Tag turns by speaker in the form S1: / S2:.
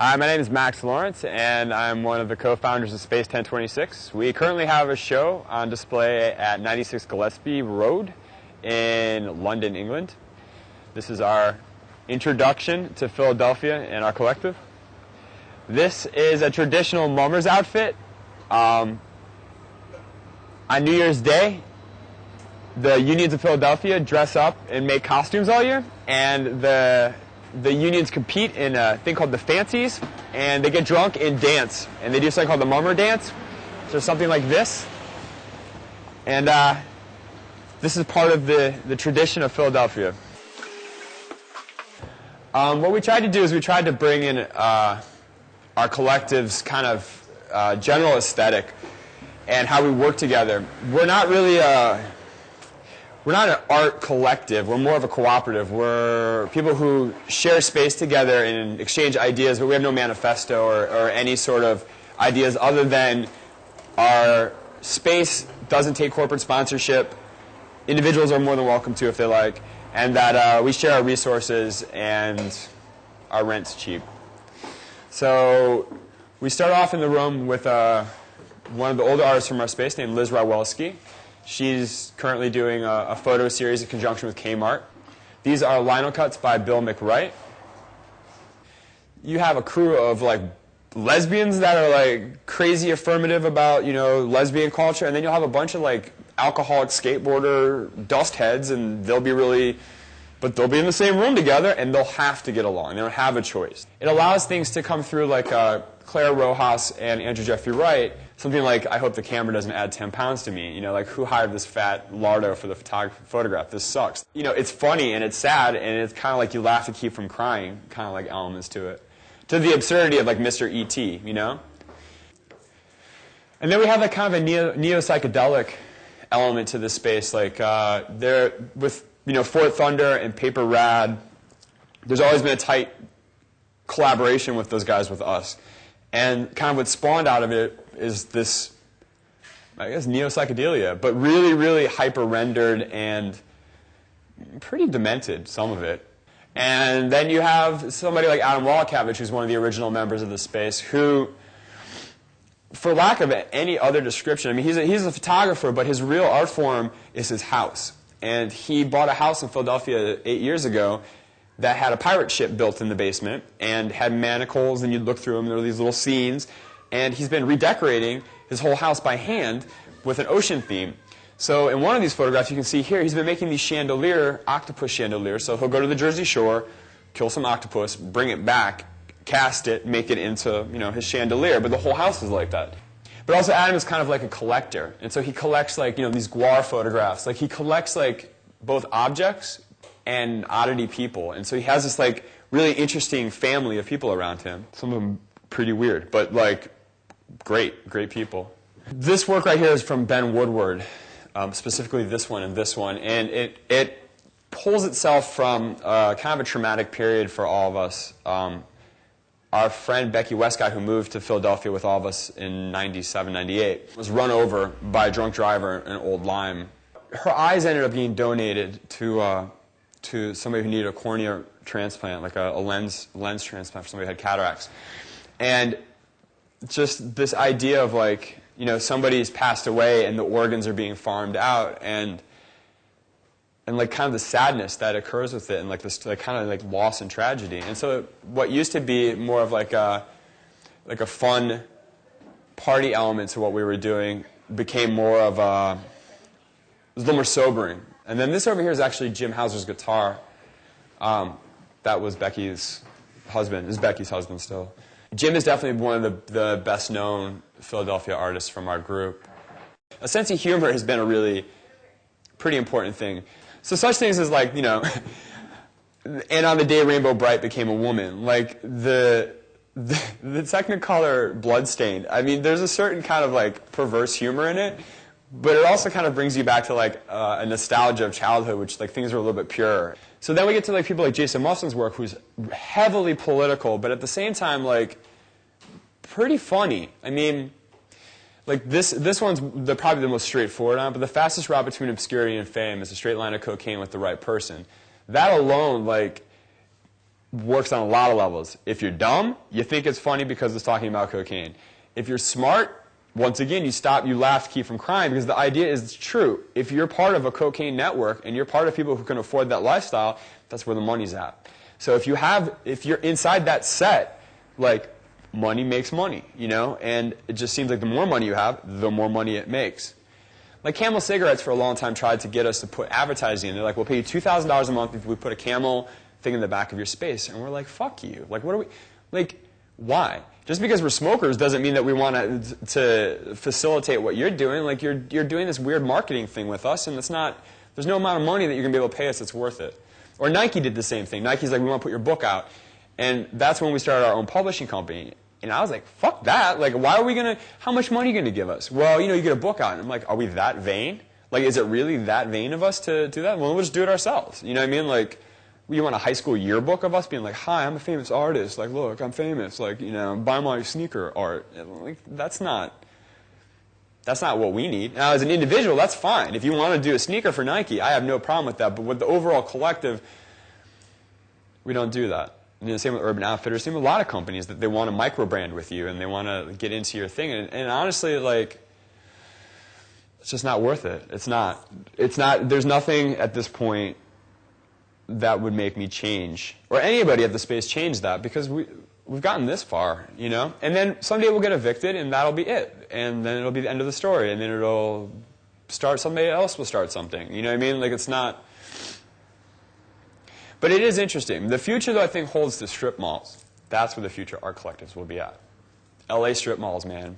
S1: Hi, my name is Max Lawrence, and I'm one of the co-founders of Space 1026. We currently have a show on display at 96 Gillespie Road in London, England. This is our introduction to Philadelphia and our collective. This is a traditional mummer's outfit. On New Year's Day, the unions of Philadelphia dress up and make costumes all year, and the unions compete in a thing called the Fancies, and they get drunk and dance, and they do something called the Mummer Dance, so something like this. And this is part of the tradition of Philadelphia. What we tried to do is we tried to bring in our collective's kind of general aesthetic and how we work together. We're not really we're not an art collective. We're more of a cooperative. We're people who share space together and exchange ideas, but we have no manifesto or any sort of ideas other than our space doesn't take corporate sponsorship. Individuals are more than welcome to if they like, and that we share our resources and our rent's cheap. So we start off in the room with one of the older artists from our space named Liz Rawelski. She's currently doing a photo series in conjunction with Kmart. These are lino cuts by Bill McWright. You have a crew of like lesbians that are like crazy affirmative about, you know, lesbian culture, and then you'll have a bunch of like alcoholic skateboarder dust heads, and they'll be in the same room together, and they'll have to get along. They don't have a choice. It allows things to come through like Claire Rojas and Andrew Jeffrey Wright. Something like, I hope the camera doesn't add 10 pounds to me. You know, like, who hired this fat lardo for the photograph? This sucks. You know, it's funny and it's sad, and it's kind of like you laugh to keep from crying, kind of like elements to it. To the absurdity of like Mr. E.T., you know? And then we have that kind of a neo-psychedelic element to this space. Like, there, with, you know, Fort Thunder and Paper Rad, there's always been a tight collaboration with those guys with us. And kind of what spawned out of it is this, I guess, neo-psychedelia, but really, really hyper-rendered and pretty demented, some of it. And then you have somebody like Adam Wolochowicz, who's one of the original members of the space, who, for lack of any other description, I mean, he's a photographer, but his real art form is his house. And he bought a house in Philadelphia 8 years ago that had a pirate ship built in the basement and had manacles, and you'd look through them, and there were these little scenes. And he's been redecorating his whole house by hand with an ocean theme. So in one of these photographs you can see here, he's been making these octopus chandeliers. So he'll go to the Jersey Shore, kill some octopus, bring it back, cast it, make it into, you know, his chandelier. But the whole house is like that. But also Adam is kind of like a collector. And so he collects like, you know, these Gwar photographs. Like he collects like both objects and oddity people. And so he has this like really interesting family of people around him. Some of them pretty weird, but like great people. This work right here is from Ben Woodward, specifically this one, and it pulls itself from kind of a traumatic period for all of us. Our friend Becky Westcott, who moved to Philadelphia with all of us in 97, 98, was run over by a drunk driver in Old Lyme. Her eyes ended up being donated to somebody who needed a cornea transplant, like a lens transplant for somebody who had cataracts. And just this idea of like, you know, somebody's passed away and the organs are being farmed out, and like kind of the sadness that occurs with it, and like this like kind of like loss and tragedy. And so what used to be more of like a fun party element to what we were doing became more of it was a little more sobering. And then this over here is actually Jim Hauser's guitar. That was Becky's husband. Is Becky's husband still. Jim is definitely one of the best-known Philadelphia artists from our group. A sense of humor has been a really pretty important thing. So such things as like, you know, and on the day Rainbow Bright became a woman. Like the Technicolor Bloodstained. I mean, there's a certain kind of like perverse humor in it, but it also kind of brings you back to like a nostalgia of childhood, which like things are a little bit purer. So then we get to like people like Jason Muslin's work, who's heavily political, but at the same time like pretty funny. I mean, like this one's probably the most straightforward on, but the fastest route between obscurity and fame is a straight line of cocaine with the right person. That alone, like, works on a lot of levels. If you're dumb, you think it's funny because it's talking about cocaine. If you're smart, once again, you laugh to keep from crying, because the idea is it's true. If you're part of a cocaine network and you're part of people who can afford that lifestyle, that's where the money's at. So if you're inside that set, like, money makes money, you know? And it just seems like the more money you have, the more money it makes. Like Camel Cigarettes for a long time tried to get us to put advertising in. They're like, we'll pay you $2,000 a month if we put a Camel thing in the back of your space. And we're like, fuck you. Like, what are we, like, why? Just because we're smokers doesn't mean that we want to facilitate what you're doing. Like, you're doing this weird marketing thing with us, and it's not, there's no amount of money that you're going to be able to pay us that's worth it. Or Nike did the same thing. Nike's like, we want to put your book out. And that's when we started our own publishing company. And I was like, fuck that. Like, why are we going to, how much money are you going to give us? Well, you know, you get a book out. And I'm like, are we that vain? Like, is it really that vain of us to do that? Well, we'll just do it ourselves. You know what I mean? Like, you want a high school yearbook of us being like, hi, I'm a famous artist. Like, look, I'm famous. Like, you know, buy my sneaker art. Like, that's not what we need. Now, as an individual, that's fine. If you want to do a sneaker for Nike, I have no problem with that. But with the overall collective, we don't do that. And the same with Urban Outfitters, same with a lot of companies, that they want to micro-brand with you and they want to get into your thing. And honestly, like, it's just not worth it. It's not. There's nothing at this point that would make me change, or anybody at the space change that, because we've gotten this far, you know? And then someday we'll get evicted and that'll be it. And then it'll be the end of the story. And then it'll start, somebody else will start something. You know what I mean? Like, it's not. But it is interesting. The future, though, I think holds the strip malls. That's where the future art collectives will be at. LA strip malls, man.